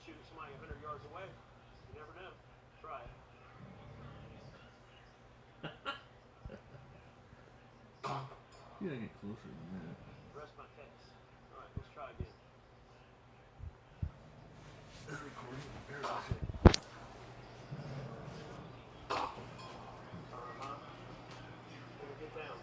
shooting somebody 100 yards away. You never know. Try it. You gotta get closer than that. Rest my case. All right, let's try again. It's recording. There's the shit. Let me get down.